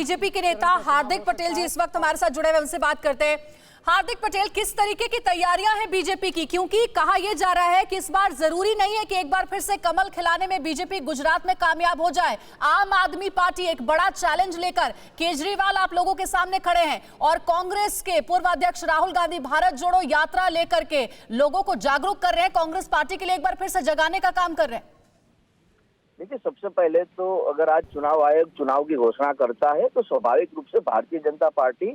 BJP के नेता हार्दिक पटेल जी इस वक्त हमारे साथ जुड़े हुए, उनसे बात करते हैं। हार्दिक पटेल, किस तरीके की तैयारियां हैं बीजेपी की? क्योंकि कहा यह जा रहा है कि इस बार जरूरी नहीं है कि एक बार फिर से कमल खिलाने में बीजेपी गुजरात में कामयाब हो जाए। आम आदमी पार्टी एक बड़ा चैलेंज लेकर, केजरीवाल आप लोगों के सामने खड़े हैं और कांग्रेस के पूर्व अध्यक्ष राहुल गांधी भारत जोड़ो यात्रा लेकर के लोगों को जागरूक कर रहे हैं, कांग्रेस पार्टी के लिए एक बार फिर से जगाने का काम कर रहे हैं। देखिए, सबसे पहले तो अगर आज चुनाव आयोग चुनाव की घोषणा करता है तो स्वाभाविक रूप से भारतीय जनता पार्टी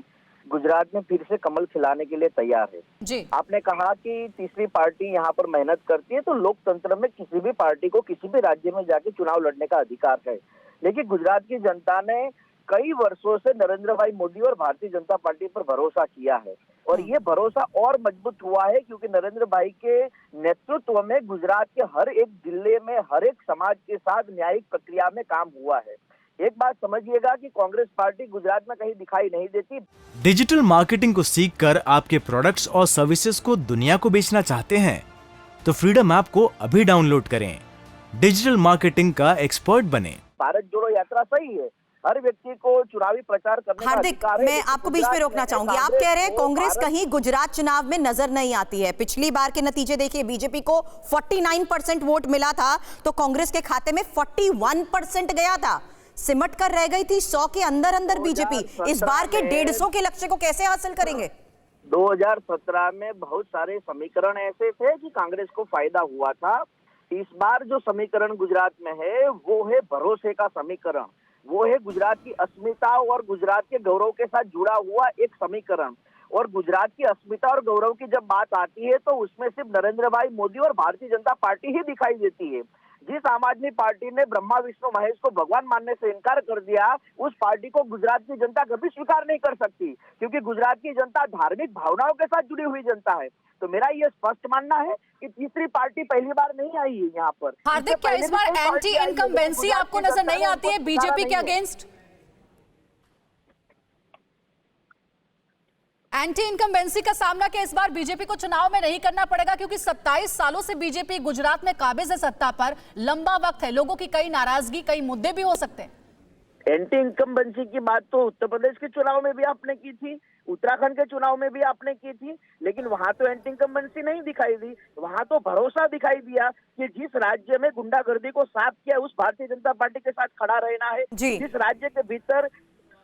गुजरात में फिर से कमल खिलाने के लिए तैयार है जी। आपने कहा कि तीसरी पार्टी यहाँ पर मेहनत करती है, तो लोकतंत्र में किसी भी पार्टी को किसी भी राज्य में जाके चुनाव लड़ने का अधिकार है। लेकिन गुजरात की जनता ने कई वर्षों से नरेंद्र भाई मोदी और भारतीय जनता पार्टी पर भरोसा किया है और ये भरोसा और मजबूत हुआ है क्योंकि नरेंद्र भाई के नेतृत्व में गुजरात के हर एक जिले में हर एक समाज के साथ न्यायिक प्रक्रिया में काम हुआ है। एक बात समझिएगा कि कांग्रेस पार्टी गुजरात में कहीं दिखाई नहीं देती। डिजिटल मार्केटिंग को सीखकर आपके प्रोडक्ट्स और सर्विसेज को दुनिया को बेचना चाहते हैं तो फ्रीडम ऐप को अभी डाउनलोड करें। डिजिटल मार्केटिंग का एक्सपर्ट बने। भारत जोड़ो यात्रा सही है, हर व्यक्ति को चुनावी प्रचार करने का अधिकार है। मैं आपको बीच में रोकना चाहूंगी। आप कह रहे हैं कांग्रेस कहीं गुजरात चुनाव में नजर नहीं आती है। पिछली बार के नतीजे देखिए, बीजेपी को 49% वोट मिला था तो कांग्रेस के खाते में 41% गया था। सिमट कर रह गई थी 100 के अंदर अंदर बीजेपी। इस बार के 150 के लक्ष्य को कैसे हासिल करेंगे? 2017 में बहुत सारे समीकरण ऐसे थे कि कांग्रेस को फायदा हुआ था। इस बार जो समीकरण गुजरात में है वो है भरोसे का समीकरण, वो है गुजरात की अस्मिता और गुजरात के गौरव के साथ जुड़ा हुआ एक समीकरण। और गुजरात की अस्मिता और गौरव की जब बात आती है तो उसमें सिर्फ नरेंद्र भाई मोदी और भारतीय जनता पार्टी ही दिखाई देती है। जिस आम आदमी पार्टी ने ब्रह्मा विष्णु महेश को भगवान मानने से इनकार कर दिया, उस पार्टी को गुजरात की जनता कभी स्वीकार नहीं कर सकती क्योंकि गुजरात की जनता धार्मिक भावनाओं के साथ जुड़ी हुई जनता है। तो मेरा ये स्पष्ट मानना है कि तीसरी पार्टी पहली बार नहीं आई है यहाँ पर। हार्दिक, क्या इस बार एंटी इनकम्बेंसी आपको नजर नहीं आती है बीजेपी के अगेंस्ट? एंटी इनकम्बेंसी का सामना क्या इस बार बीजेपी को चुनाव में नहीं करना पड़ेगा? क्योंकि 27 सालों से बीजेपी गुजरात में काबिज है सत्ता पर, लंबा वक्त है, लोगों की कई नाराजगी, कई मुद्दे भी हो सकते हैं। एंटी इनकम्बेंसी की बात तो उत्तर प्रदेश के चुनाव में भी आपने की थी, उत्तराखंड के चुनाव में भी आपने की थी, लेकिन वहां तो एंटी इनकम्बेंसी नहीं दिखाई दी। वहां तो भरोसा दिखाई दिया कि जिस राज्य में गुंडागर्दी को साफ किया उस भारतीय जनता पार्टी के साथ खड़ा रहना है, जिस राज्य के भीतर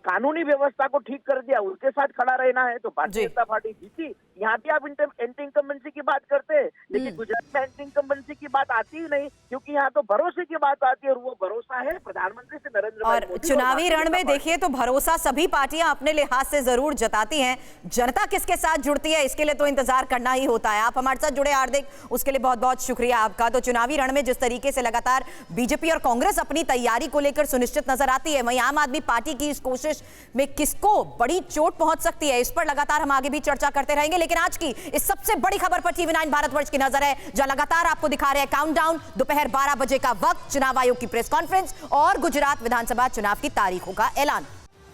कानूनी व्यवस्था को ठीक कर दिया उसके साथ खड़ा रहना है। तो भारतीय जनता पार्टी जीती। यहाँ भी आप एंटी इनकम्बेंसी की बात करते हैं, लेकिन गुजरात में एंटी इनकम्बेंसी की बात आती ही नहीं क्योंकि यहाँ तो भरोसे की बात आती है और वो भरोसा है प्रधानमंत्री से नरेंद्र भाई मोदी। चुनावी रण में देखिए तो भरोसा सभी पार्टियां अपने लिहाज से जरूर जताती हैं। जनता किसके साथ जुड़ती है इसके लिए तो इंतजार करना ही होता है। आप हमारे साथ जुड़े हार्दिक, उसके लिए बहुत बहुत शुक्रिया आपका। तो चुनावी रण में जिस तरीके से लगातार बीजेपी और कांग्रेस अपनी तैयारी को लेकर सुनिश्चित नजर आती है, वहीं आम आदमी पार्टी की इस कोशिश में किसको बड़ी चोट पहुंच सकती है, इस पर लगातार हम आगे भी चर्चा करते रहेंगे। लेकिन आज की इस सबसे बड़ी खबर पर टीवी 9 भारतवर्ष की नजर है, जहां लगातार आपको दिखा रहे हैं काउंटडाउन, दोपहर 12 बजे का वक्त, चुनाव आयोग की प्रेस कॉन्फ्रेंस और गुजरात विधानसभा चुनाव की तारीखों का ऐलान।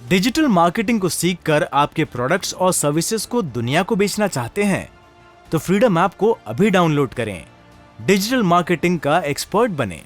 डिजिटल मार्केटिंग को सीखकर आपके प्रोडक्ट्स और सर्विसेज को दुनिया को बेचना चाहते हैं तो फ्रीडम ऐप को अभी डाउनलोड करें। डिजिटल मार्केटिंग का एक्सपर्ट बने।